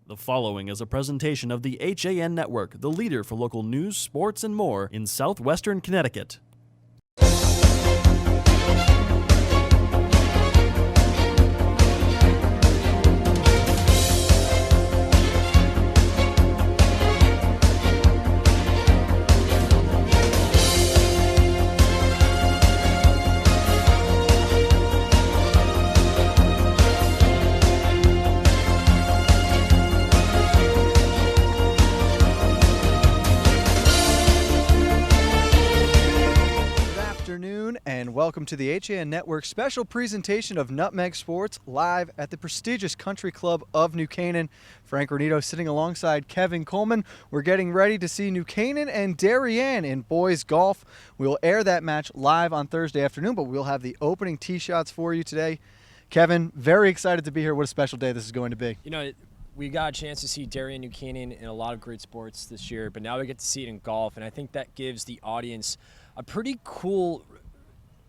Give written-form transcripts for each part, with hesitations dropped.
The following is a presentation of the HAN Network, the leader for local news, sports, and more in southwestern Connecticut. And welcome to the HAN Network special presentation of Nutmeg Sports live at the prestigious Country Club of New Canaan. Frank Granito sitting alongside Kevin Coleman. We're getting ready to see New Canaan and Darien in boys golf. We'll air that match live on Thursday afternoon, but we'll have the opening tee shots for you today. Kevin, very excited to be here. What a special day this is going to be. You know, we got a chance to see Darien New Canaan in a lot of great sports this year, but now we get to see it in golf, and I think that gives the audience a pretty cool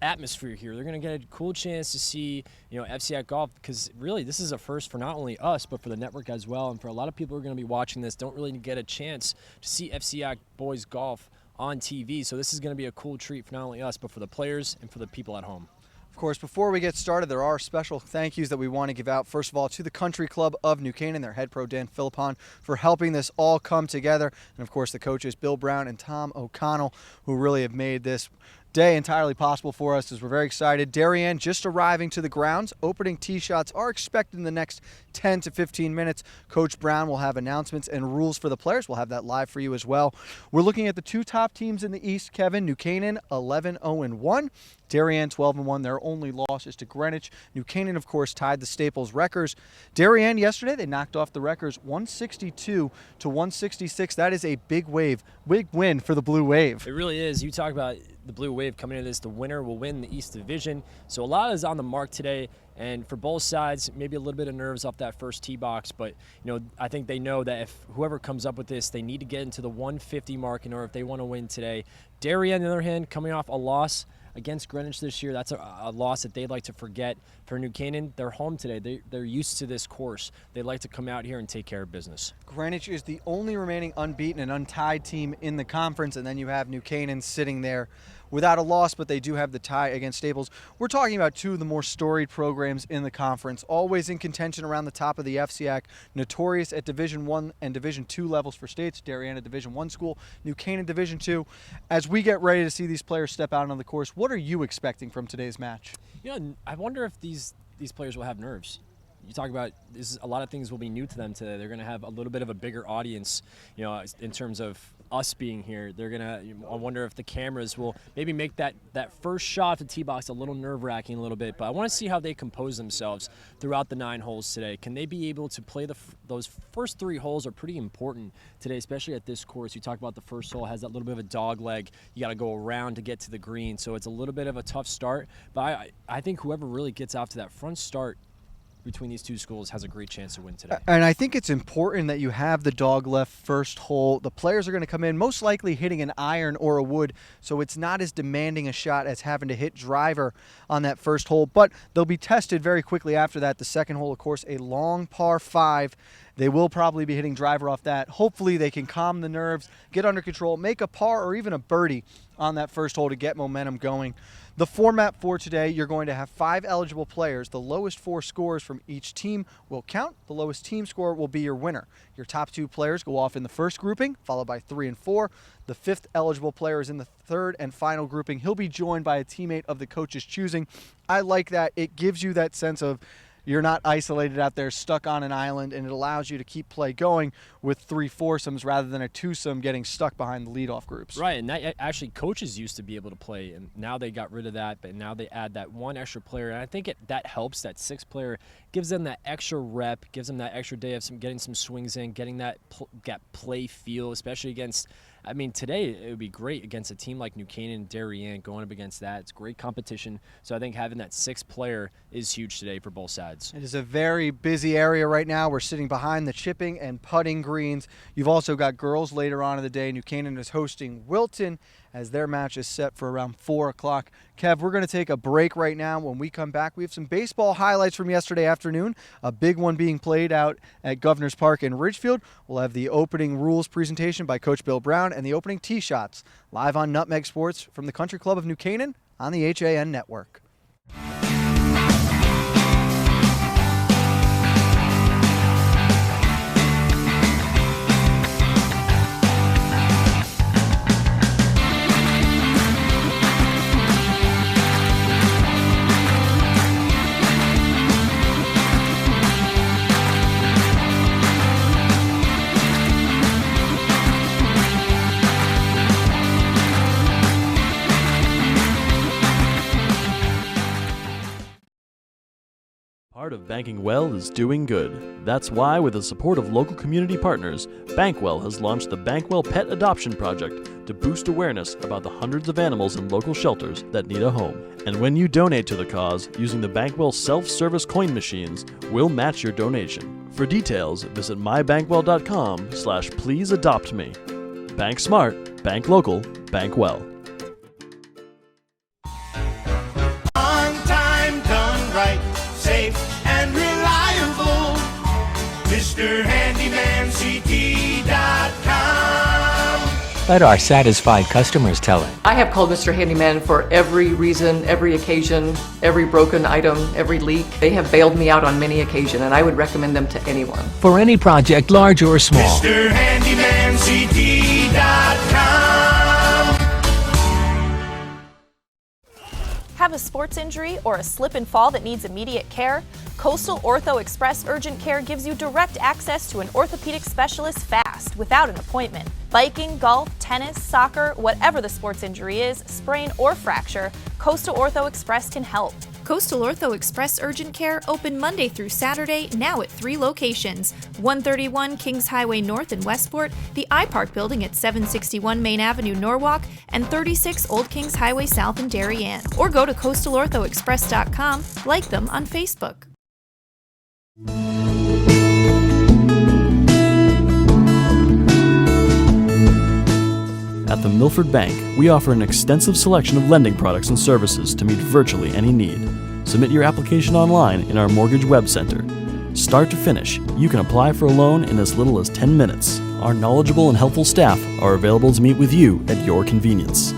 atmosphere here. They're going to get a cool chance to see, FCAC golf, because really this is a first for not only us but for the network as well, and for a lot of people who are going to be watching this don't really get a chance to see FCAC boys golf on TV. So this is going to be a cool treat for not only us but for the players and for the people at home. Of course, before we get started, there are special thank yous that we want to give out. First of all, to the Country Club of New Canaan, their head pro Dan Philippon, for helping this all come together. And of course, the coaches Bill Brown and Tom O'Connell, who really have made this day entirely possible for us, as we're very excited. Darien just arriving to the grounds. Opening tee shots are expected in the next 10 to 15 minutes. Coach Brown will have announcements and rules for the players. We'll have that live for you as well. We're looking at the two top teams in the East, Kevin. New Canaan 11-0-1. Darien 12-1. Their only loss is to Greenwich. New Canaan, of course, tied the Staples records. Darien yesterday, they knocked off the records 162 to 166. That is a big win for the Blue Wave. It really is. You talk about the Blue Wave coming into this. The winner will win the East Division. So a lot is on the mark today. And for both sides, maybe a little bit of nerves off that first tee box. But, I think they know that if whoever comes up with this, they need to get into the 150 mark in order if they want to win today. Darien, on the other hand, coming off a loss against Greenwich this year. That's a loss that they'd like to forget. For New Canaan, they're home today. They're used to this course. They like to come out here and take care of business. Greenwich is the only remaining unbeaten and untied team in the conference, and then you have New Canaan sitting there without a loss, but they do have the tie against Staples. We're talking about two of the more storied programs in the conference, always in contention around the top of the FCAC, notorious at Division I and Division II levels for states. Darien, a Division I school, New Canaan Division II. As we get ready to see these players step out on the course, what are you expecting from today's match? I wonder if these players will have nerves. You talk about a lot of things will be new to them today. They're going to have a little bit of a bigger audience, in terms of us being here. I wonder if the cameras will maybe make that first shot of the tee box a little nerve-wracking a little bit. But I want to see how they compose themselves throughout the 9 holes today. Can they be able to play those first 3 holes are pretty important today, especially at this course. You talk about the first hole has that little bit of a dog leg. You got to go around to get to the green, so it's a little bit of a tough start. But I think whoever really gets off to that front start between these two schools has a great chance to win today. And I think it's important that you have the dog left first hole. The players are going to come in most likely hitting an iron or a wood, so it's not as demanding a shot as having to hit driver on that first hole, but they'll be tested very quickly after that. The second hole, of course, a long par 5. They will probably be hitting driver off that. Hopefully they can calm the nerves, get under control, make a par or even a birdie on that first hole to get momentum going. The format for today, you're going to have 5 eligible players. The lowest 4 scores from each team will count. The lowest team score will be your winner. Your top 2 players go off in the first grouping, followed by 3 and 4. The 5th eligible player is in the third and final grouping. He'll be joined by a teammate of the coach's choosing. I like that. It gives you that sense of you're not isolated out there, stuck on an island, and it allows you to keep play going with 3 foursomes rather than a twosome getting stuck behind the leadoff groups. Right, and that actually coaches used to be able to play, and now they got rid of that, but now they add that 1 extra player, and I think that helps. That 6th player gives them that extra rep, gives them that extra day of getting some swings in, getting that play feel, especially against I mean, today it would be great against a team like New Canaan, Darien, going up against that. It's great competition. So I think having that sixth player is huge today for both sides. It is a very busy area right now. We're sitting behind the chipping and putting greens. You've also got girls later on in the day. New Canaan is hosting Wilton as their match is set for around 4 o'clock. Kev, we're going to take a break right now. When we come back, we have some baseball highlights from yesterday afternoon, a big one being played out at Governor's Park in Ridgefield. We'll have the opening rules presentation by Coach Bill Brown and the opening tee shots live on Nutmeg Sports from the Country Club of New Canaan on the HAN Network. Part of banking well is doing good. That's why, with the support of local community partners, Bankwell has launched the Bankwell Pet Adoption Project to boost awareness about the hundreds of animals in local shelters that need a home. And when you donate to the cause using the Bankwell self-service coin machines, we'll match your donation. For details, visit mybankwell.com/pleaseadoptme. Bank smart, bank local, bank well. On time, done right, safe and reliable. MrHandymanCT.com. Let our satisfied customers tell it. I have called Mr. Handyman for every reason, every occasion, every broken item, every leak. They have bailed me out on many occasions, and I would recommend them to anyone. For any project, large or small. MrHandymanCT.com. Have a sports injury or a slip and fall that needs immediate care? Coastal Ortho Express Urgent Care gives you direct access to an orthopedic specialist fast, without an appointment. Biking, golf, tennis, soccer, whatever the sports injury is, sprain or fracture, Coastal Ortho Express can help. Coastal Ortho Express Urgent Care open Monday through Saturday, now at 3 locations: 131 Kings Highway North in Westport, the iPark building at 761 Main Avenue, Norwalk, and 36 Old Kings Highway South in Darien. Or go to coastalorthoexpress.com, like them on Facebook. At the Milford Bank, we offer an extensive selection of lending products and services to meet virtually any need. Submit your application online in our Mortgage Web Center. Start to finish, you can apply for a loan in as little as 10 minutes. Our knowledgeable and helpful staff are available to meet with you at your convenience.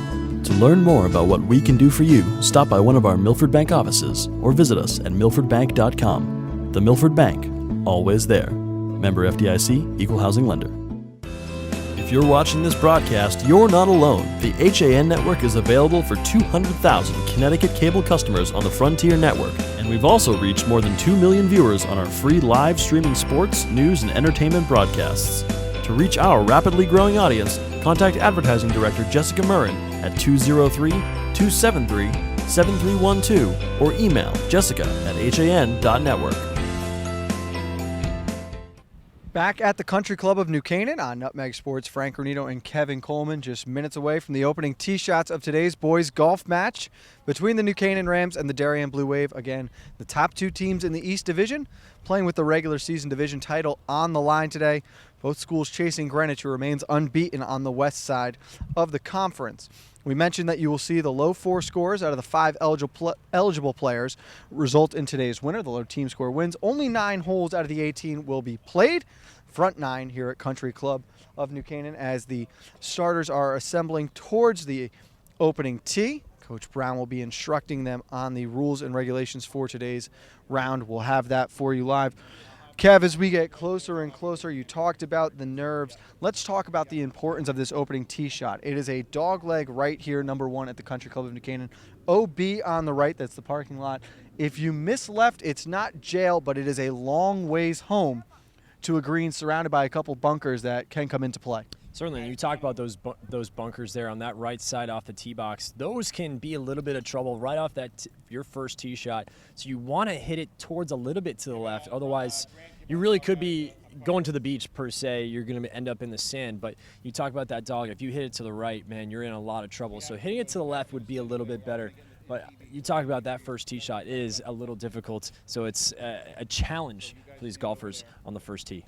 To learn more about what we can do for you, stop by one of our Milford Bank offices or visit us at milfordbank.com. The Milford Bank, always there. Member FDIC, Equal Housing Lender. If you're watching this broadcast, you're not alone. The HAN network is available for 200,000 Connecticut cable customers on the Frontier network, and we've also reached more than 2 million viewers on our free live streaming sports, news, and entertainment broadcasts. To reach our rapidly growing audience, contact Advertising Director Jessica Murrin at 203-273-7312 or email jessica@han.network. Back at the Country Club of New Canaan on Nutmeg Sports, Frank Granito and Kevin Coleman just minutes away from the opening tee shots of today's boys golf match between the New Canaan Rams and the Darien Blue Wave. Again, the top two teams in the East Division playing with the regular season division title on the line today. Both schools chasing Greenwich, who remains unbeaten on the west side of the conference. We mentioned that you will see the low 4 scores out of the 5 eligible players result in today's winner. The low team score wins. Only 9 holes out of the 18 will be played. Front 9 here at Country Club of New Canaan as the starters are assembling towards the opening tee. Coach Brown will be instructing them on the rules and regulations for today's round. We'll have that for you live. Kev, as we get closer and closer, you talked about the nerves. Let's talk about the importance of this opening tee shot. It is a dog leg right here, number 1 at the Country Club of New Canaan. OB on the right, that's the parking lot. If you miss left, it's not jail, but it is a long ways home to a green surrounded by a couple bunkers that can come into play. Certainly, and you talk about those bunkers there on that right side off the tee box. Those can be a little bit of trouble right off that your first tee shot. So you want to hit it towards a little bit to the left. Otherwise, you really could be going to the beach per se, you're going to end up in the sand. But you talk about that dog. If you hit it to the right, man, you're in a lot of trouble. So hitting it to the left would be a little bit better. But you talk about that first tee shot is a little difficult. So it's a challenge for these golfers on the first tee.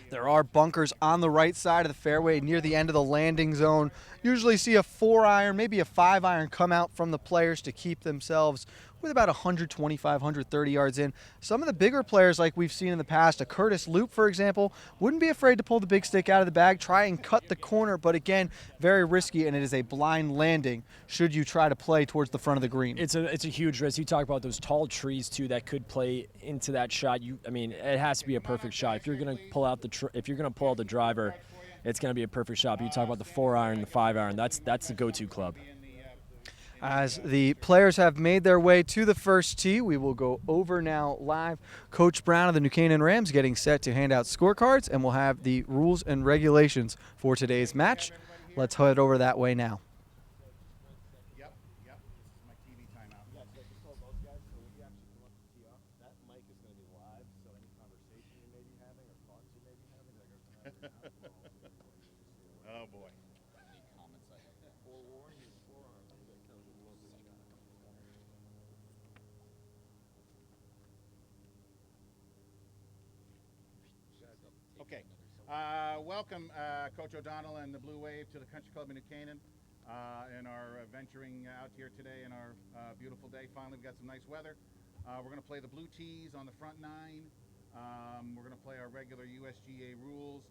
There are bunkers on the right side of the fairway near the end of the landing zone. Usually see a 4-iron, maybe a 5-iron come out from the players to keep themselves with about 125, 130 yards in. Some of the bigger players, like we've seen in the past, a Curtis Loop, for example, wouldn't be afraid to pull the big stick out of the bag, try and cut the corner, but again, very risky, and it is a blind landing should you try to play towards the front of the green. It's a huge risk. You talk about those tall trees too that could play into that shot. I mean, it has to be a perfect shot. If you're going to pull out the driver, it's going to be a perfect shot. But you talk about the 4-iron, the 5-iron. That's the go-to club. As the players have made their way to the first tee, we will go over now live. Coach Brown of the New Canaan Rams getting set to hand out scorecards, and we'll have the rules and regulations for today's match. Let's head over that way now. Yep. This is my TV timeout. Yeah, so just told those guys, so when you actually come up to tee off, that mic is going to be live, so any conversation you may be having or thoughts you may be having, they're going to have. Oh, boy. Any comments I have? Forewarning is forearm. That comes with local. Okay. Welcome, Coach O'Donnell and the Blue Wave to the Country Club in New Canaan and our venturing out here today in our beautiful day. Finally, we got some nice weather. We're going to play the blue tees on the front 9. We're going to play our regular USGA rules.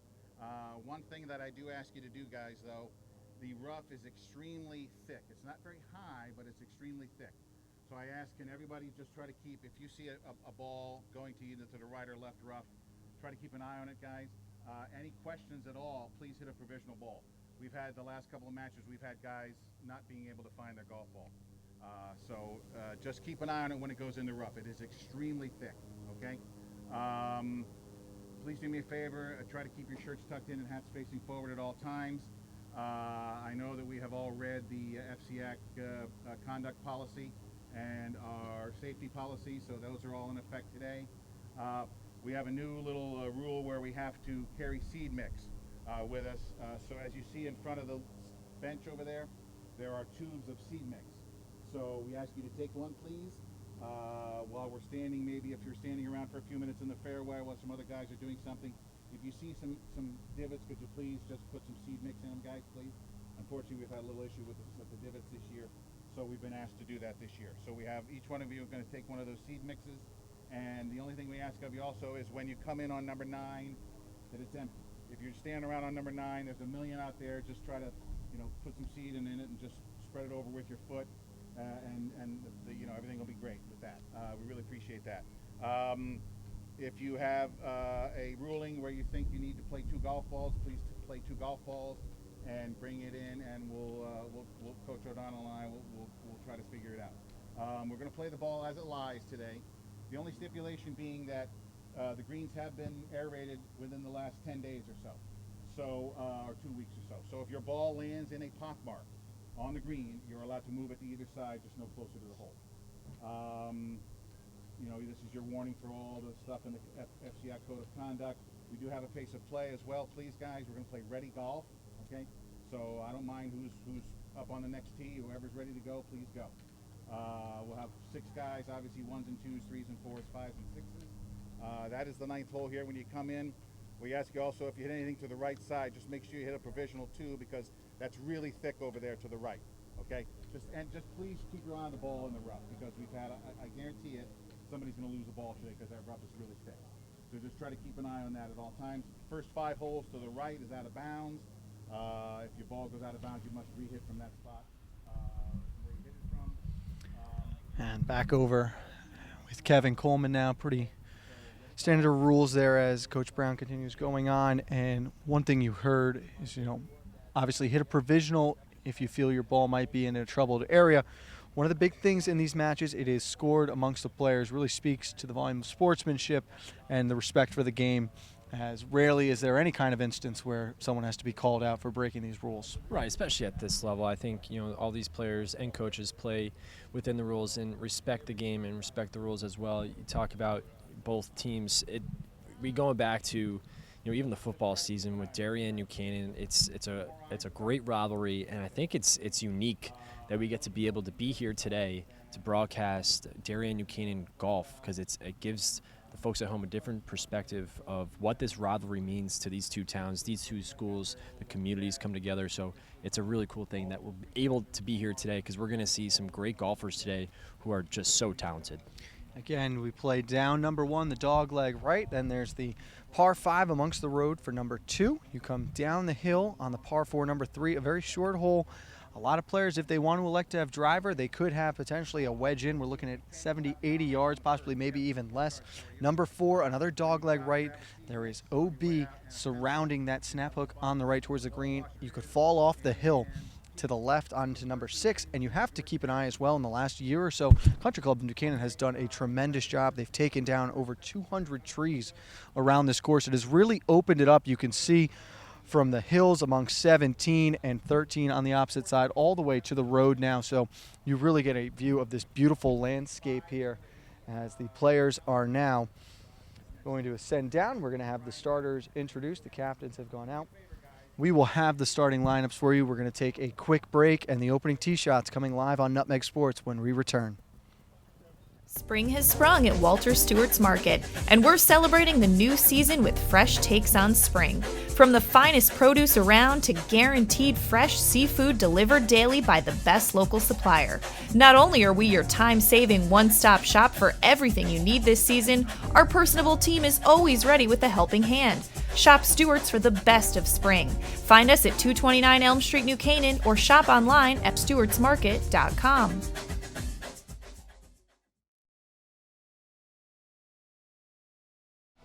One thing that I do ask you to do, guys, though, the rough is extremely thick. It's not very high, but it's extremely thick. So I ask, can everybody just try to keep, if you see a ball going to either to the right or left rough, try to keep an eye on it, guys. Any questions at all, please hit a provisional ball. We've had the last couple of matches, we've had guys not being able to find their golf ball. So just keep an eye on it when it goes in the rough. It is extremely thick, okay? Please do me a favor, try to keep your shirts tucked in and hats facing forward at all times. I know that we have all read the FCAC conduct policy and our safety policy, so those are all in effect today. We have a new little rule where we have to carry seed mix with us. So as you see in front of the bench over there are tubes of seed mix. So we ask you to take one, please, while we're standing. Maybe if you're standing around for a few minutes in the fairway while some other guys are doing something. If you see some divots, could you please just put some seed mix in them, guys, please? Unfortunately, we've had a little issue with the divots this year, so we've been asked to do that this year. So we have each one of you are going to take one of those seed mixes. And the only thing we ask of you also is when you come in on number 9, that it's empty. If you're standing around on number 9, there's a million out there. Just try to, put some seed in it and just spread it over with your foot, and everything will be great with that. We really appreciate that. If you have a ruling where you think you need to play 2 golf balls, please play 2 golf balls and bring it in, and we'll Coach O'Donnell and I will try to figure it out. We're going to play the ball as it lies today. The only stipulation being that the greens have been aerated within the last 10 days or so, or 2 weeks or so. So if your ball lands in a pockmark on the green, you're allowed to move it to either side, just no closer to the hole. This is your warning for all the stuff in the FCI Code of Conduct. We do have a pace of play as well, please, guys. We're going to play ready golf, okay? So I don't mind who's up on the next tee. Whoever's ready to go, please go. We'll have 6 guys, obviously 1s and 2s, 3s and 4s, 5s and 6s. That is the 9th hole here. When you come in, we ask you also if you hit anything to the right side, just make sure you hit a provisional 2 because that's really thick over there to the right. Okay? Just please keep your eye on the ball in the rough because we've had, I guarantee it, somebody's going to lose a ball today because that rough is really thick. So just try to keep an eye on that at all times. First 5 holes to the right is out of bounds. If your ball goes out of bounds, you must re-hit from that spot where you hit it from. And back over with Kevin Coleman now. Pretty standard rules there as Coach Brown continues going on. And one thing you heard is, obviously hit a provisional if you feel your ball might be in a troubled area. One of the big things in these matches, it is scored amongst the players, really speaks to the volume of sportsmanship and the respect for the game, as rarely is there any kind of instance where someone has to be called out for breaking these rules. Right, especially at this level. I think, all these players and coaches play within the rules and respect the game and respect the rules as well. You talk about both teams. We going back to, even the football season with Darien and New Canaan, it's a great rivalry, and I think it's unique that we get to be able to be here today to broadcast Darien New Canaan golf, because it gives the folks at home a different perspective of what this rivalry means to these two towns, these two schools, the communities come together. So it's a really cool thing that we're able to be here today, because we're going to see some great golfers today who are just so talented. Again, we play down number 1, the dog leg right. Then there's the par 5 amongst the road for number 2. You come down the hill on the par 4, number 3, a very short hole. A lot of players, if they want to elect to have driver, they could have potentially a wedge in. We're looking at 70, 80 yards, possibly maybe even less. Number 4, another dog leg right. There is OB surrounding that snap hook on the right towards the green. You could fall off the hill to the left onto number 6, and you have to keep an eye as well. In the last year or so, Country Club New Canaan has done a tremendous job. They've taken down over 200 trees around this course. It has really opened it up. You can see from the hills among 17 and 13 on the opposite side all the way to the road now. So you really get a view of this beautiful landscape here as the players are now going to ascend down. We're going to have the starters introduced. The captains have gone out. We will have the starting lineups for you. We're going to take a quick break, and the opening tee shots coming live on Nutmeg Sports when we return. Spring has sprung at Walter Stewart's Market, and we're celebrating the new season with fresh takes on spring. From the finest produce around to guaranteed fresh seafood delivered daily by the best local supplier. Not only are we your time-saving one-stop shop for everything you need this season, our personable team is always ready with a helping hand. Shop Stewart's for the best of spring. Find us at 229 Elm Street, New Canaan, or shop online at stewartsmarket.com.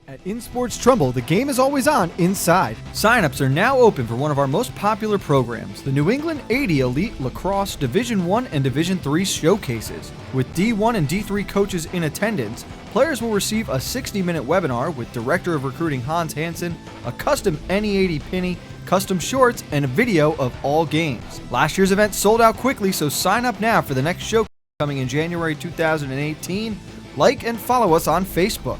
At InSports Trumbull, the game is always on inside. Sign-ups are now open for one of our most popular programs, the New England 80 Elite Lacrosse Division I and Division III showcases. With D1 and D3 coaches in attendance, players will receive a 60-minute webinar with Director of Recruiting Hans Hansen, a custom NE80 penny, custom shorts, and a video of all games. Last year's event sold out quickly, so sign up now for the next show coming in January 2018. Like and follow us on Facebook.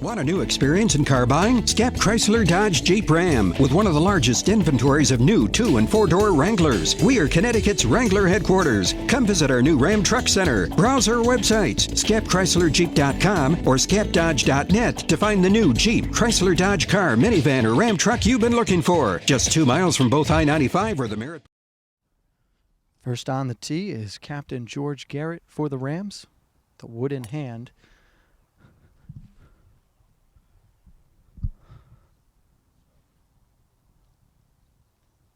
Want a new experience in car buying? Scap Chrysler Dodge Jeep Ram with one of the largest inventories of new 2- and 4-door Wranglers. We are Connecticut's Wrangler headquarters. Come visit our new Ram Truck Center. Browse our websites, scapchryslerjeep.com or scapdodge.net to find the new Jeep, Chrysler Dodge car, minivan, or Ram truck you've been looking for. Just 2 miles from both I-95 or the Merritt. First on the tee is Captain George Garrett for the Rams, the wood in hand.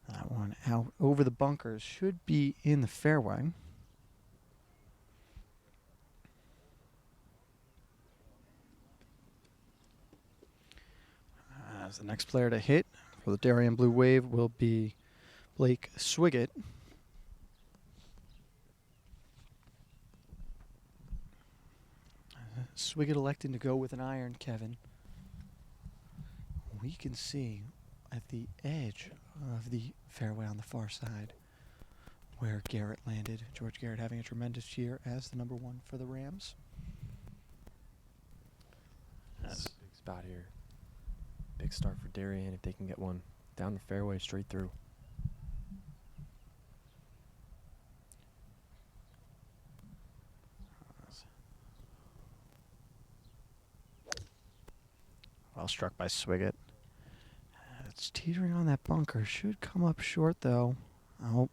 That one out over the bunkers should be in the fairway. As the next player to hit for the Darien Blue Wave will be Blake Swiggett. Swiggett electing to go with an iron, Kevin. We can see at the edge of the fairway on the far side where Garrett landed. George Garrett having a tremendous year as the number 1 for the Rams. That's a big spot here. Big start for Darien if they can get one down the fairway straight through. Well struck by Swiggett. It's teetering on that bunker. Should come up short, though. Oh,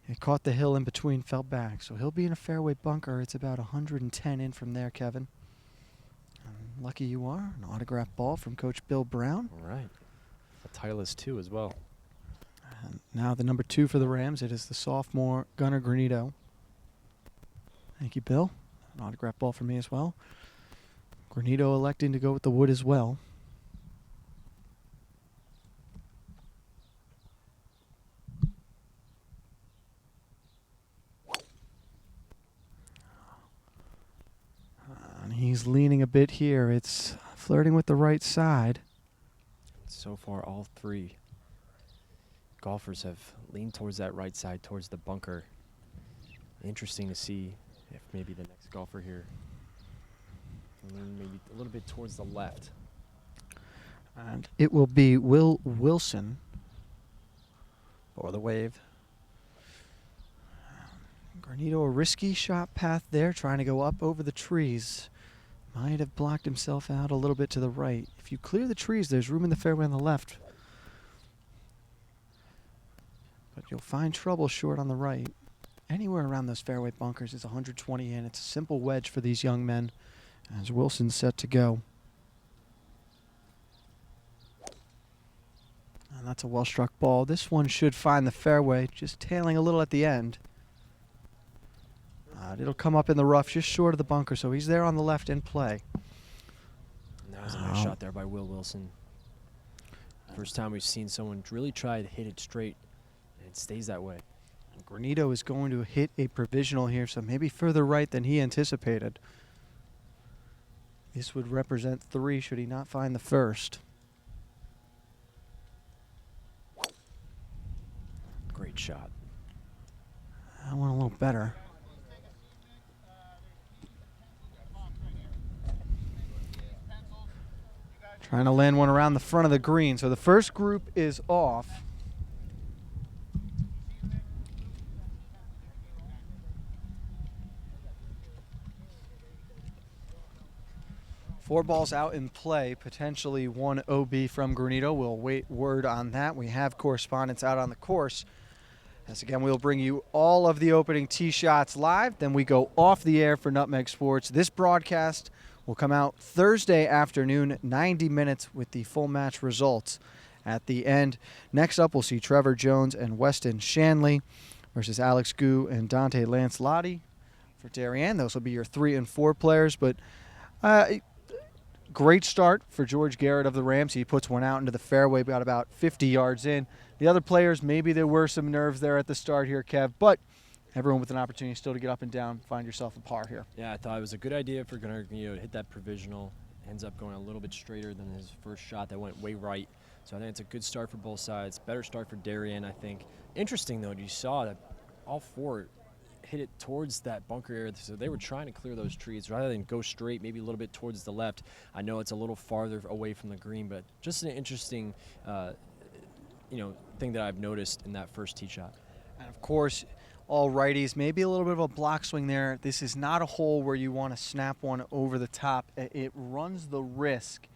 it caught the hill in between, fell back. So he'll be in a fairway bunker. It's about 110 in from there, Kevin. And lucky you are. An autographed ball from Coach Bill Brown. All right. A Titleist 2 as well. And now the number 2 for the Rams. It is the sophomore Gunnar Granito. Thank you, Bill. An autographed ball for me as well. Granito electing to go with the wood as well. And he's leaning a bit here. It's flirting with the right side. So far, all 3 golfers have leaned towards that right side, towards the bunker. Interesting to see if maybe the next golfer here maybe a little bit towards the left. And it will be Will Wilson for the wave. Granito, a risky shot path there, trying to go up over the trees. Might have blocked himself out a little bit to the right. If you clear the trees, there's room in the fairway on the left. But you'll find trouble short on the right. Anywhere around those fairway bunkers is 120 in. It's a simple wedge for these young men as Wilson's set to go. And that's a well-struck ball. This one should find the fairway, just tailing a little at the end. It'll come up in the rough just short of the bunker, so he's there on the left in play. That was a nice shot there by Will Wilson. First time we've seen someone really try to hit it straight, and it stays that way. Granito is going to hit a provisional here, so maybe further right than he anticipated. This would represent 3 should he not find the first. Great shot. That one a little better. Trying to land one around the front of the green. So the first group is off. Four balls out in play, potentially one OB from Granito. We'll wait word on that. We have correspondents out on the course. As again, we'll bring you all of the opening tee shots live. Then we go off the air for Nutmeg Sports. This broadcast will come out Thursday afternoon, 90 minutes with the full match results at the end. Next up, we'll see Trevor Jones and Weston Shanley versus Alex Gu and Dante Lancelotti for Darien. Those will be your 3 and 4 players, but great start for George Garrett of the Rams. He puts one out into the fairway, got about 50 yards in. The other players, maybe there were some nerves there at the start here, Kev, but everyone with an opportunity still to get up and down, find yourself a par here. Yeah, I thought it was a good idea for Gunnar to hit that provisional. Ends up going a little bit straighter than his first shot that went way right. So I think it's a good start for both sides. Better start for Darien, I think. Interesting, though, you saw that all 4 hit it towards that bunker area, so they were trying to clear those trees rather than go straight, maybe a little bit towards the left. I know it's a little farther away from the green, but just an interesting, thing that I've noticed in that first tee shot. And of course, all righties, maybe a little bit of a block swing there. This is not a hole where you want to snap one over the top. It runs the risk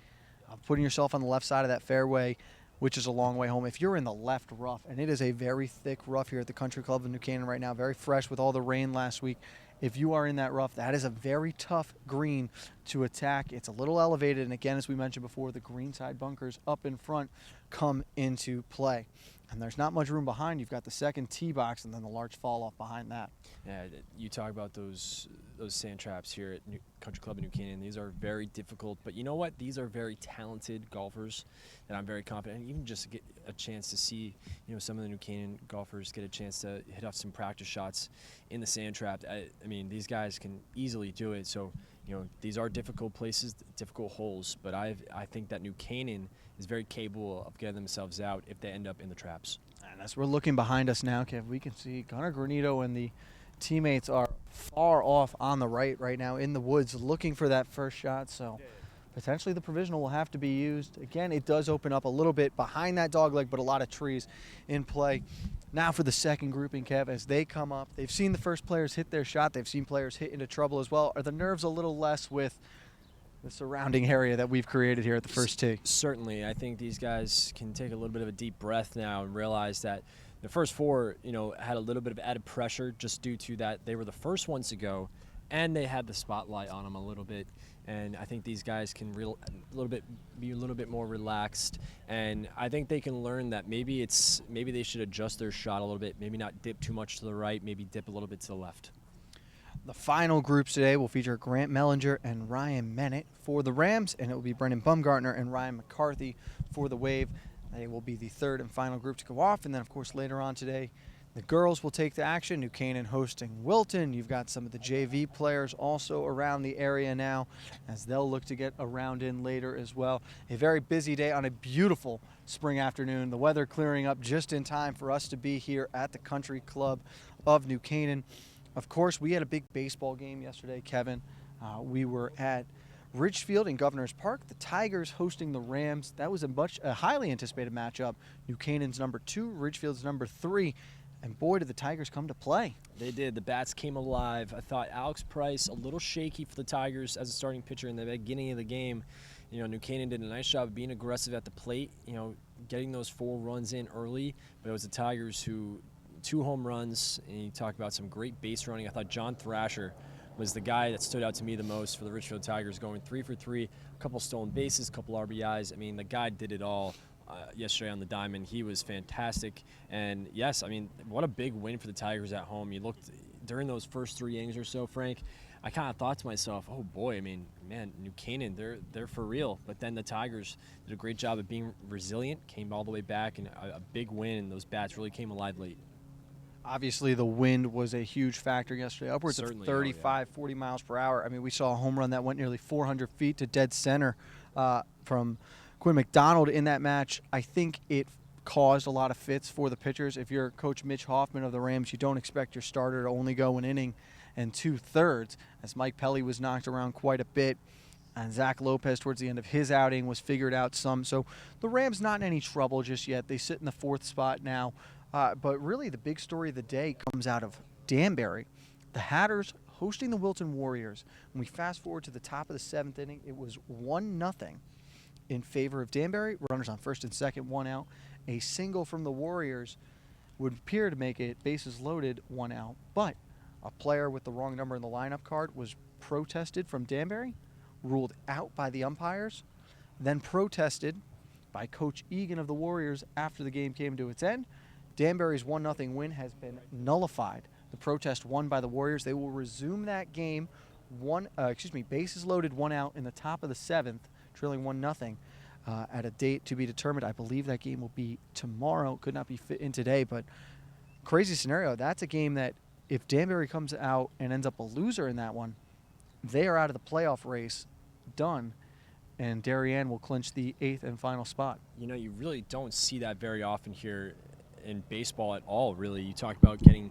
of putting yourself on the left side of that fairway, which is a long way home. If you're in the left rough, and it is a very thick rough here at the Country Club of New Canaan right now, very fresh with all the rain last week. If you are in that rough, that is a very tough green to attack. It's a little elevated, and again, as we mentioned before, the greenside bunkers up in front come into play. And there's not much room behind. You've got the second tee box and then the large fall off behind that. Yeah, you talk about those sand traps here at Country Club in New Canaan. These are very difficult, but you know what? These are very talented golfers that I'm very confident. And even just to get a chance to see, some of the New Canaan golfers get a chance to hit off some practice shots in the sand trap. I mean, these guys can easily do it. So, these are difficult places, difficult holes, but I think that New Canaan is very capable of getting themselves out if they end up in the traps. And as we're looking behind us now, Kev, we can see Gunnar Granito and the teammates are far off on the right now in the woods looking for that first shot. So potentially the provisional will have to be used. Again, it does open up a little bit behind that dogleg, but a lot of trees in play. Now for the second grouping, Kev, as they come up, they've seen the first players hit their shot. They've seen players hit into trouble as well. Are the nerves a little less with the surrounding area that we've created here at the first tee? Certainly. I think these guys can take a little bit of a deep breath now and realize that the first 4, had a little bit of added pressure just due to that they were the first ones to go, and they had the spotlight on them a little bit. And I think these guys can be a little bit more relaxed, and I think they can learn that maybe they should adjust their shot a little bit, maybe not dip too much to the right, maybe dip a little bit to the left. The final groups today will feature Grant Mellinger and Ryan Mennett for the Rams, and it will be Brendan Bumgartner and Ryan McCarthy for the Wave. They will be the third and final group to go off, and then, of course, later on today, the girls will take to action. New Canaan hosting Wilton. You've got some of the JV players also around the area now as they'll look to get a round in later as well. A very busy day on a beautiful spring afternoon. The weather clearing up just in time for us to be here at the Country Club of New Canaan. Of course, we had a big baseball game yesterday, Kevin. We were at Ridgefield in Governor's Park. The Tigers hosting the Rams. That was a highly anticipated matchup. New Canaan's number 2, Ridgefield's number 3. And boy, did the Tigers come to play. They did. The bats came alive. I thought Alex Price, a little shaky for the Tigers as a starting pitcher in the beginning of the game. New Canaan did a nice job of being aggressive at the plate, getting those 4 runs in early. But it was the Tigers who, 2 home runs, and you talk about some great base running. I thought John Thrasher was the guy that stood out to me the most for the Ridgefield Tigers, going 3 for 3, a couple stolen bases, a couple RBIs. I mean, the guy did it all yesterday on the diamond. He was fantastic. And, yes, I mean, what a big win for the Tigers at home. You looked during those first 3 innings or so, Frank, I kind of thought to myself, oh, boy, I mean, man, New Canaan, they're for real. But then the Tigers did a great job of being resilient, came all the way back, and a big win, and those bats really came alive late. Obviously, the wind was a huge factor yesterday, upwards of 35, 40 miles per hour. I mean, we saw a home run that went nearly 400 feet to dead center from Quinn McDonald in that match. I think it caused a lot of fits for the pitchers. If you're Coach Mitch Hoffman of the Rams, you don't expect your starter to only go an inning and 2/3, as Mike Pelly was knocked around quite a bit. And Zach Lopez, towards the end of his outing, was figured out some. So the Rams not in any trouble just yet. They sit in the 4th spot now. But really the big story of the day comes out of Danbury. The Hatters hosting the Wilton Warriors. When we fast forward to the top of the 7th inning, it was 1-0 in favor of Danbury. Runners on first and second, 1 out. A single from the Warriors would appear to make it bases loaded, 1 out. But a player with the wrong number in the lineup card was protested from Danbury, ruled out by the umpires, then protested by Coach Egan of the Warriors after the game came to its end. Danbury's 1-0 win has been nullified. The protest won by the Warriors. They will resume that game, bases loaded, 1 out in the top of the 7th, trailing 1-0 at a date to be determined. I believe that game will be tomorrow. Could not be fit in today, but crazy scenario. That's a game that if Danbury comes out and ends up a loser in that one, they are out of the playoff race, done, and Darien will clinch the 8th and final spot. You really don't see that very often here in baseball at all, really. You talk about getting,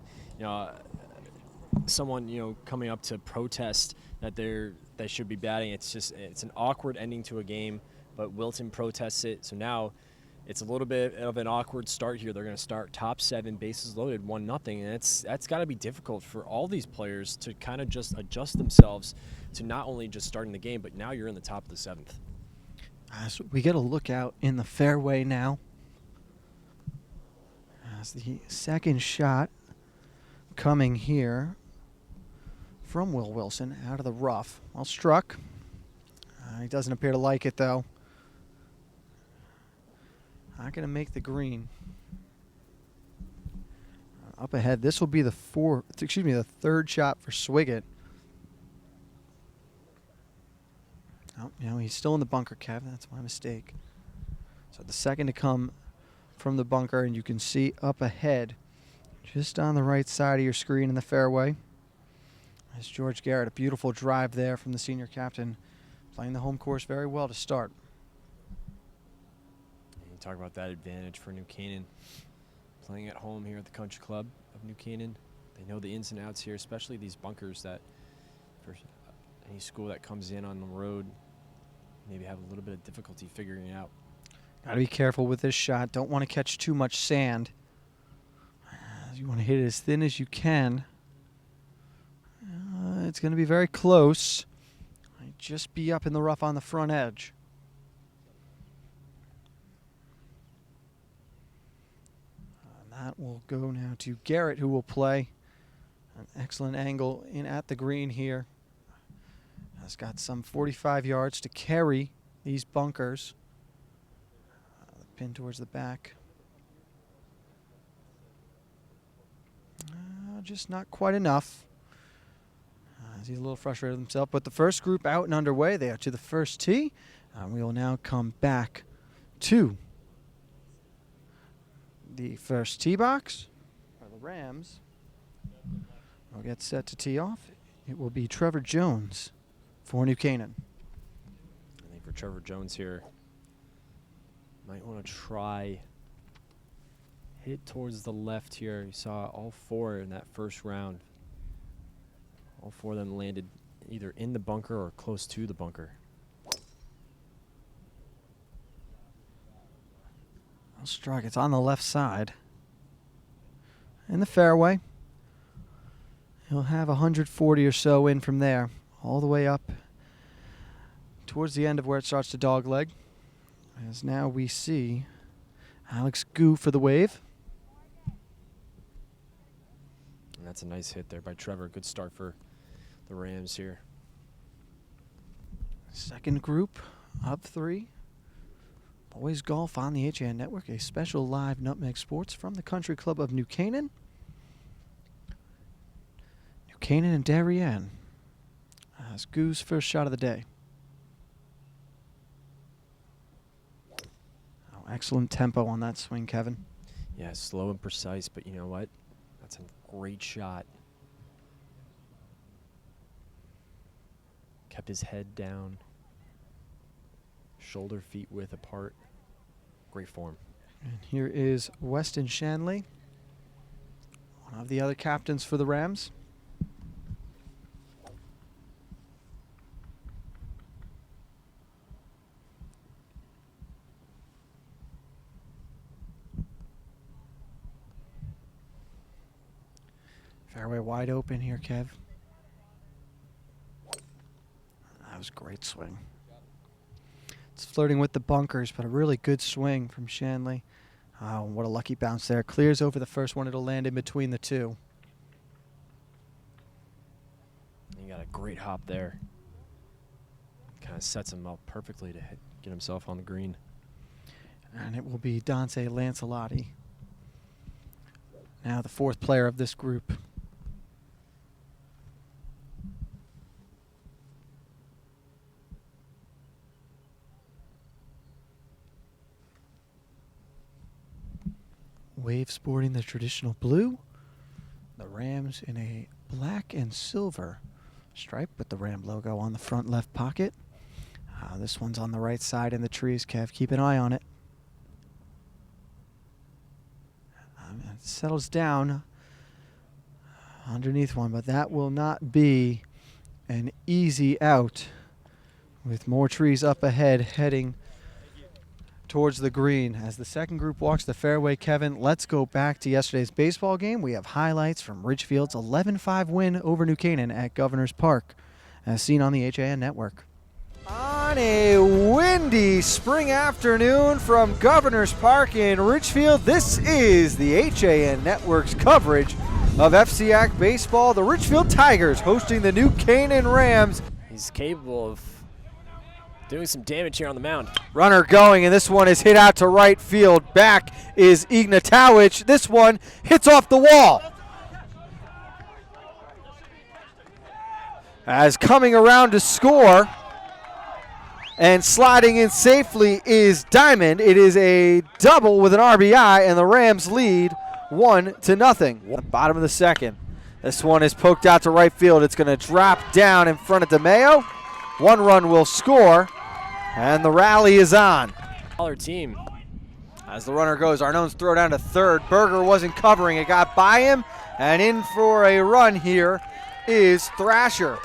someone, coming up to protest that they should be batting. It's an awkward ending to a game, but Wilton protests it. So now it's a little bit of an awkward start here. They're going to start top 7, bases loaded, 1-0, and that's got to be difficult for all these players to kind of just adjust themselves to not only just starting the game, but now you're in the top of the 7th. So we get a look out in the fairway now. As the second shot coming here from Will Wilson out of the rough. Well struck. He doesn't appear to like it, though. Not going to make the green. Up ahead, this will be the 3rd shot for Swiggett. Oh, he's still in the bunker, Kev. That's my mistake. So the second to come from the bunker, and you can see up ahead, just on the right side of your screen in the fairway, is George Garrett. A beautiful drive there from the senior captain, playing the home course very well to start. You talk about that advantage for New Canaan. Playing at home here at the Country Club of New Canaan. They know the ins and outs here, especially these bunkers that for any school that comes in on the road maybe have a little bit of difficulty figuring it out. Got to be careful with this shot. Don't want to catch too much sand. You want to hit it as thin as you can. It's going to be very close. Might just be up in the rough on the front edge. That will go now to Garrett, who will play an excellent angle in at the green here. Has got some 45 yards to carry these bunkers. Pin towards the back. Just not quite enough. He's a little frustrated with himself. But the first group out and underway. They are to the first tee. We will now come back to the first tee box for the Rams. We'll get set to tee off. It will be Trevor Jones for New Canaan. I think for Trevor Jones here, might want to try hit towards the left here. You saw all 4 in that first round. All four of them landed either in the bunker or close to the bunker. Well struck. It's on the left side. In the fairway. He'll have 140 or so in from there, all the way up towards the end of where it starts to dogleg. As now we see Alex Gu for the wave. And that's a nice hit there by Trevor. Good start for the Rams here. Second group of 3. Boys Golf on the HAN Network, a special live Nutmeg Sports from the Country Club of New Canaan. New Canaan and Darien. As Gu's first shot of the day. Oh, excellent tempo on that swing, Kevin. Yeah, slow and precise, but you know what? That's a great shot. Kept his head down. Shoulder, feet width apart. Great form. And here is Weston Shanley, one of the other captains for the Rams. Fairway wide open here, Kev. That was a great swing. It's flirting with the bunkers, but a really good swing from Shanley. Oh, what a lucky bounce there. Clears over the first one. It'll land in between the two. He got a great hop there. Kind of sets him up perfectly to get himself on the green. And it will be Dante Lancelotti. Now the fourth player of this group. Wave sporting the traditional blue. The Rams in a black and silver stripe with the Ram logo on the front left pocket. This one's on the right side in the trees, Kev. Keep an eye on it. It settles down underneath one, but that will not be an easy out with more trees up ahead heading towards the green. As the second group walks the fairway, Kevin, let's go back to yesterday's baseball game. We have highlights from Ridgefield's 11-5 win over New Canaan at Governor's Park, as seen on the HAN Network. On a windy spring afternoon from Governor's Park in Ridgefield, this is the HAN Network's coverage of FCAC baseball. The Ridgefield Tigers hosting the New Canaan Rams. He's capable of doing some damage here on the mound. Runner going, and this one is hit out to right field. Back is Ignatowicz. This one hits off the wall. As coming around to score and sliding in safely is Diamond. It is a double with an RBI, and the Rams lead 1-0. Bottom of the second. This one is poked out to right field. It's going to drop down in front of DeMeo. One run will score, and the rally is on. Our team. As the runner goes, Arnone's throw down to third. Berger wasn't covering. It got by him, and in for a run here is Thrasher.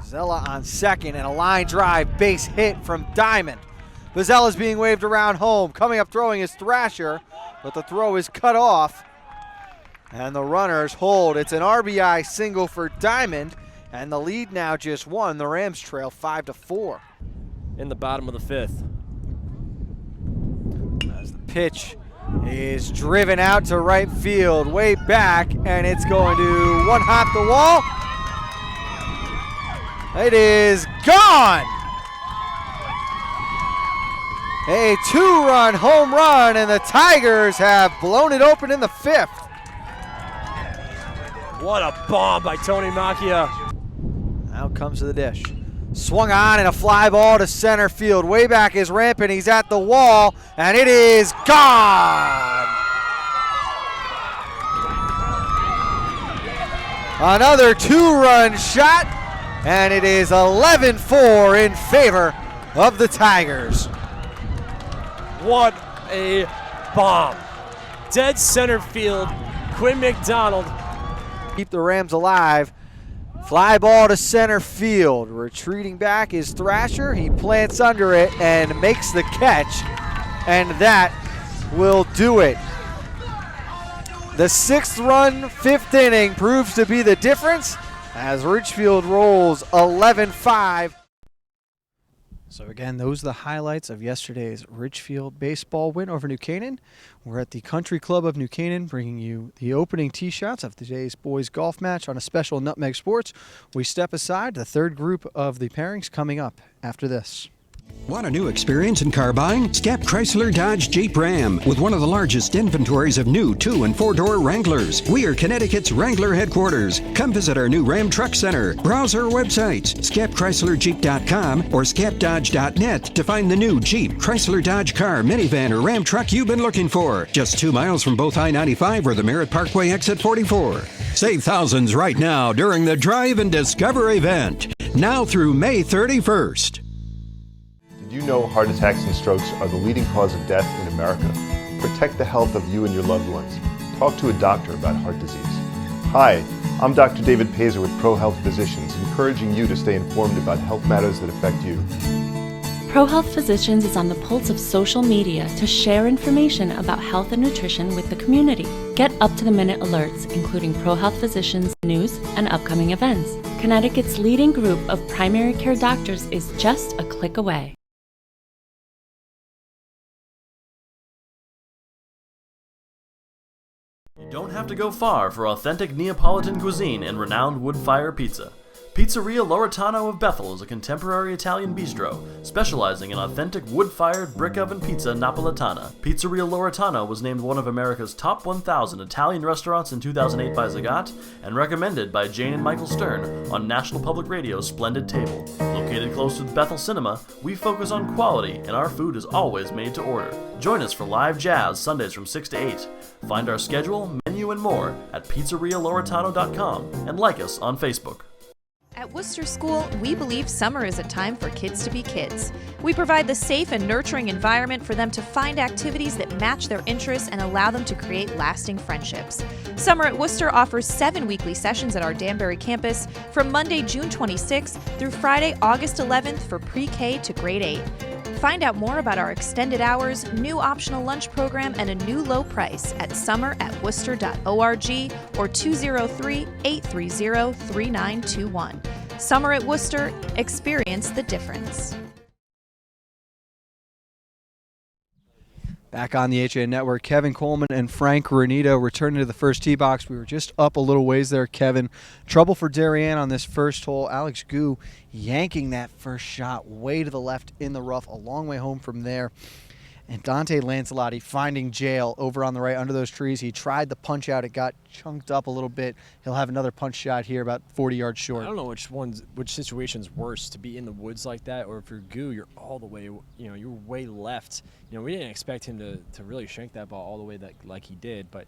Zella on second, and a line drive base hit from Diamond. Vizzella's being waved around home. Coming up throwing is Thrasher, but the throw is cut off, and the runners hold. It's an RBI single for Diamond, and the lead now just one. The Rams trail 5-4. In the bottom of the fifth. As the pitch is driven out to right field, way back, and it's going to one-hop the wall. It is gone! A two-run home run, and the Tigers have blown it open in the fifth. What a bomb by Tony Macchia. Out comes to the dish. Swung on and a fly ball to center field. Way back is Rampant. He's at the wall, and it is gone! Another two-run shot, and it is 11-4 in favor of the Tigers. What a bomb. Dead center field. Quinn McDonald. Keep the Rams alive Fly ball to center field. Retreating back is Thrasher. He plants under it and makes the catch, and that will do it. The 6th run, 5th inning proves to be the difference as Ridgefield rolls 11-5. So again, those are the highlights of yesterday's Ridgefield baseball win over New Canaan. We're at the Country Club of New Canaan, bringing you the opening tee shots of today's boys golf match on a special Nutmeg Sports. We step aside. The third group of the pairings coming up after this. Want a new experience in car buying? Scap Chrysler Dodge Jeep Ram with one of the largest inventories of new 2- and 4-door Wranglers. We are Connecticut's Wrangler headquarters. Come visit our new Ram Truck Center. Browse our websites, scapchryslerjeep.com or scapdodge.net to find the new Jeep, Chrysler Dodge car, minivan, or Ram truck you've been looking for. Just 2 miles from both I-95 or the Merritt Parkway exit 44. Save thousands right now during the Drive and Discover event. Now through May 31st. Did you know heart attacks and strokes are the leading cause of death in America? Protect the health of you and your loved ones. Talk to a doctor about heart disease. Hi, I'm Dr. David Pazer with ProHealth Physicians, encouraging you to stay informed about health matters that affect you. ProHealth Physicians is on the pulse of social media to share information about health and nutrition with the community. Get up-to-the-minute alerts, including ProHealth Physicians news and upcoming events. Connecticut's leading group of primary care doctors is just a click away. You don't have to go far for authentic Neapolitan cuisine and renowned wood-fire pizza. Pizzeria Loretano of Bethel is a contemporary Italian bistro specializing in authentic wood-fired brick oven pizza Napolitana. Pizzeria Loretano was named one of America's top 1,000 Italian restaurants in 2008 by Zagat and recommended by Jane and Michael Stern on National Public Radio's Splendid Table. Located close to the Bethel Cinema, we focus on quality and our food is always made to order. Join us for live jazz Sundays from 6 to 8. Find our schedule, menu, and more at pizzerialoretano.com and like us on Facebook. At Worcester School, we believe summer is a time for kids to be kids. We provide the safe and nurturing environment for them to find activities that match their interests and allow them to create lasting friendships. Summer at Worcester offers 7 weekly sessions at our Danbury campus from Monday, June 26th through Friday, August 11th for pre-K to grade 8. Find out more about our extended hours, new optional lunch program, and a new low price at summer@worcester.org or 203-830-3921. Summer at Worcester, experience the difference. Back on the HA Network, Kevin Coleman and Frank Granito returning to the first tee box. We were just up a little ways there, Kevin. Trouble for Darien on this first hole. Alex Gu yanking that first shot way to the left in the rough, a long way home from there. And Dante Lancelotti finding jail over on the right under those trees. He tried the punch out. It got chunked up a little bit. He'll have another punch shot here about 40 yards short. I don't know which situation's worse, to be in the woods like that, or if you're Goo, you're all the way, you're way left. We didn't expect him to really shank that ball all the way like he did, but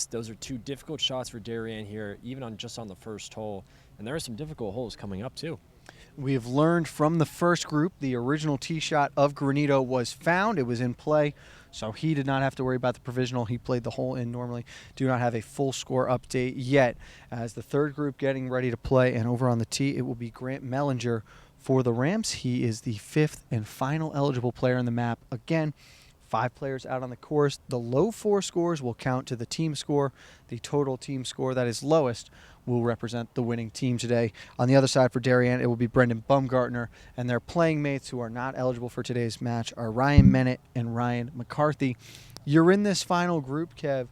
those are 2 difficult shots for Darien here, even just on the first hole. And there are some difficult holes coming up too. We've learned from the first group the original tee shot of Granito was found. It was in play, so he did not have to worry about the provisional. He played the hole in normally. Do not have a full score update yet. As the third group getting ready to play, and over on the tee, it will be Grant Mellinger for the Rams. He is the 5th and final eligible player in the map. Again, 5 players out on the course. The low 4 scores will count to the team score. The total team score that is lowest will represent the winning team today. On the other side for Darien, it will be Brendan Bumgartner, and their playing mates who are not eligible for today's match are Ryan Mennett and Ryan McCarthy. You're in this final group, Kev,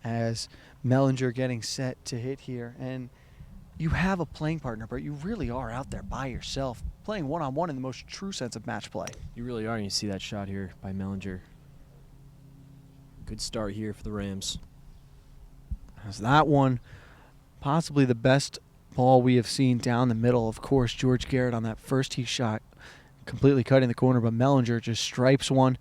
as Mellinger getting set to hit here, and you have a playing partner, but you really are out there by yourself, playing one-on-one in the most true sense of match play. You really are, and you see that shot here by Mellinger. Good start here for the Rams. As that one, possibly the best ball we have seen down the middle. Of course, George Garrett on that first tee shot, completely cutting the corner, but Mellinger just stripes one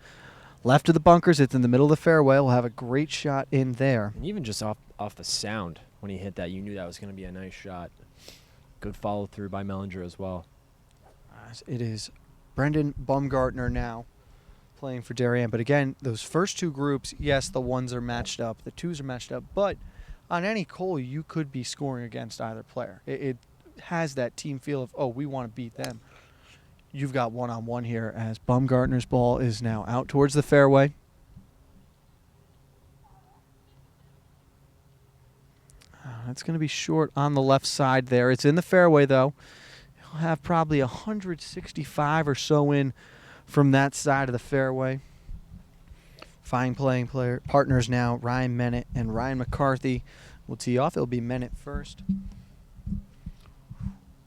left of the bunkers. It's in the middle of the fairway. We'll have a great shot in there. And even just off the sound when he hit that, you knew that was going to be a nice shot. Good follow through by Mellinger as well. As it is Brendan Bumgartner now playing for Darien. But again, those first 2 groups, yes, the 1s are matched up, the 2s are matched up, but on any hole, you could be scoring against either player. has that team feel of, oh, we want to beat them. You've got one-on-one here as Baumgartner's ball is now out towards the fairway. That's going to be short on the left side there. It's in the fairway, though. He'll have probably 165 or so in from that side of the fairway. Fine playing partners now, Ryan Mennett and Ryan McCarthy will tee off. It'll be Mennett first.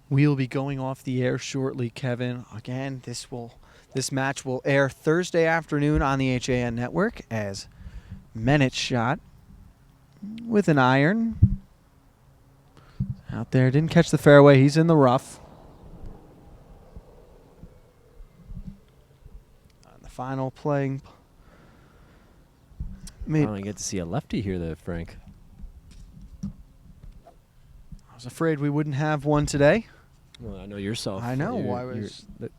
We'll be going off the air shortly, Kevin. Again, this match will air Thursday afternoon on the HAN network as Mennett shot with an iron. Out there, didn't catch the fairway. He's in the rough. On the final playing. Finally get to see a lefty here, though, Frank. I was afraid we wouldn't have one today. Well, I know yourself. I know.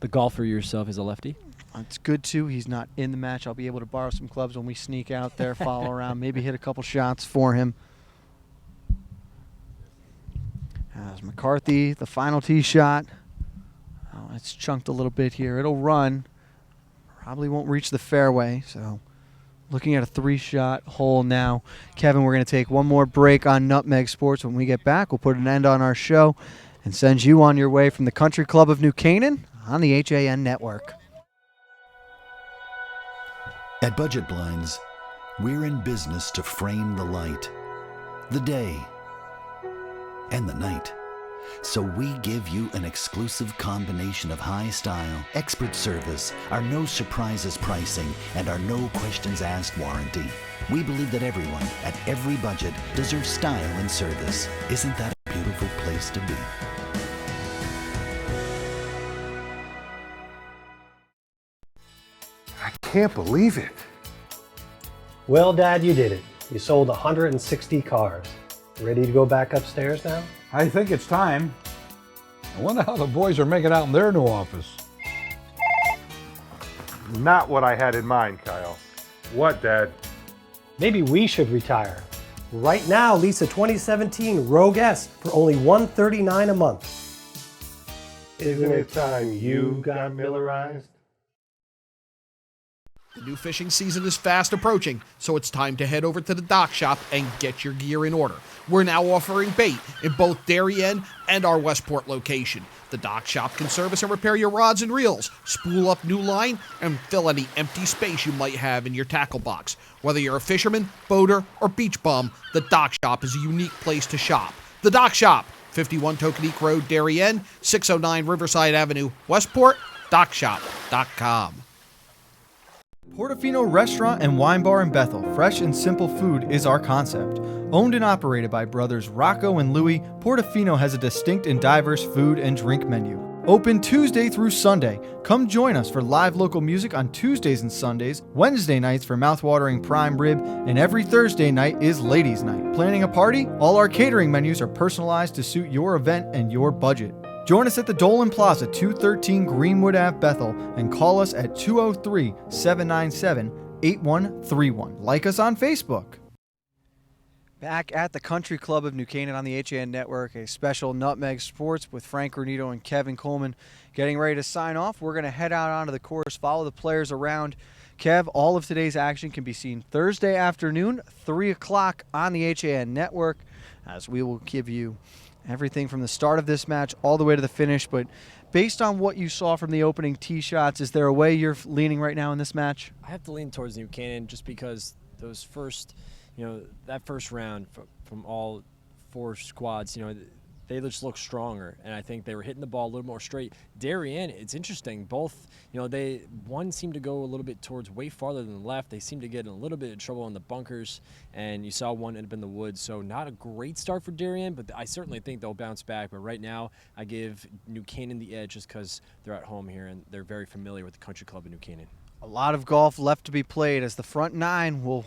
The golfer yourself is a lefty. It's good, too. He's not in the match. I'll be able to borrow some clubs when we sneak out there, follow around, maybe hit a couple shots for him. As McCarthy, the final tee shot. Oh, it's chunked a little bit here. It'll run. Probably won't reach the fairway, so looking at a 3-shot hole now. Kevin, we're going to take one more break on Nutmeg Sports. When we get back, we'll put an end on our show and send you on your way from the Country Club of New Canaan on the HAN network. At Budget Blinds, we're in business to frame the light, the day, and the night. So we give you an exclusive combination of high style, expert service, our no surprises pricing, and our no questions asked warranty. We believe that everyone at every budget deserves style and service. Isn't that a beautiful place to be? I can't believe it. Well, Dad, you did it. You sold 160 cars. Ready to go back upstairs now? I think it's time. I wonder how the boys are making out in their new office. Not what I had in mind, Kyle. What, Dad? Maybe we should retire. Right now, lease a 2017 Rogue S for only $139 a month. Isn't it time you got Millerized? The new fishing season is fast approaching, so it's time to head over to the dock shop and get your gear in order. We're now offering bait in both Darien and our Westport location. The dock shop can service and repair your rods and reels, spool up new line, and fill any empty space you might have in your tackle box. Whether you're a fisherman, boater, or beach bum, the dock shop is a unique place to shop. The dock shop, 51 Tokenique Road, Darien, 609 Riverside Avenue, Westport, dockshop.com. Portofino Restaurant and Wine Bar in Bethel. Fresh and simple food is our concept. Owned and operated by brothers Rocco and Louie, Portofino has a distinct and diverse food and drink menu. Open Tuesday through Sunday. Come join us for live local music on Tuesdays and Sundays, Wednesday nights for mouthwatering prime rib, and every Thursday night is ladies' night. Planning a party? All our catering menus are personalized to suit your event and your budget. Join us at the Dolan Plaza, 213 Greenwood Ave, Bethel, and call us at 203-797-8131. Like us on Facebook. Back at the Country Club of New Canaan on the HAN Network, a special Nutmeg Sports with Frank Granito and Kevin Coleman getting ready to sign off. We're going to head out onto the course, follow the players around. Kev, all of today's action can be seen Thursday afternoon, 3 o'clock on the HAN Network, as we will give you everything from the start of this match all the way to the finish. But based on what you saw from the opening tee shots, is there a way you're leaning right now in this match? I have to lean towards New Canaan just because those first, that first round from all four squads, they just look stronger, and I think they were hitting the ball a little more straight. Darien, it's interesting. Both, one seemed to go a little bit towards way farther than the left. They seemed to get in a little bit of trouble in the bunkers, and you saw one end up in the woods. So not a great start for Darien, but I certainly think they'll bounce back. But right now, I give New Canaan the edge just because they're at home here, and they're very familiar with the Country Club in New Canaan. A lot of golf left to be played as the front nine will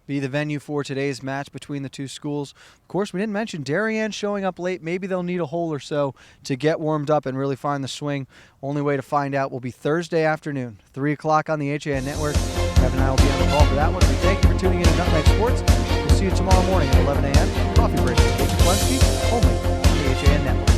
be the venue for today's match between the two schools. Of course, we didn't mention Darien showing up late. Maybe they'll need a hole or so to get warmed up and really find the swing. Only way to find out will be Thursday afternoon, 3 o'clock on the HAN Network. Kevin and I will be on the call for that one. We thank you for tuning in to Nutmeg Sports. We'll see you tomorrow morning at 11 a.m. Coffee break with Casey Klensky, only on the HAN Network.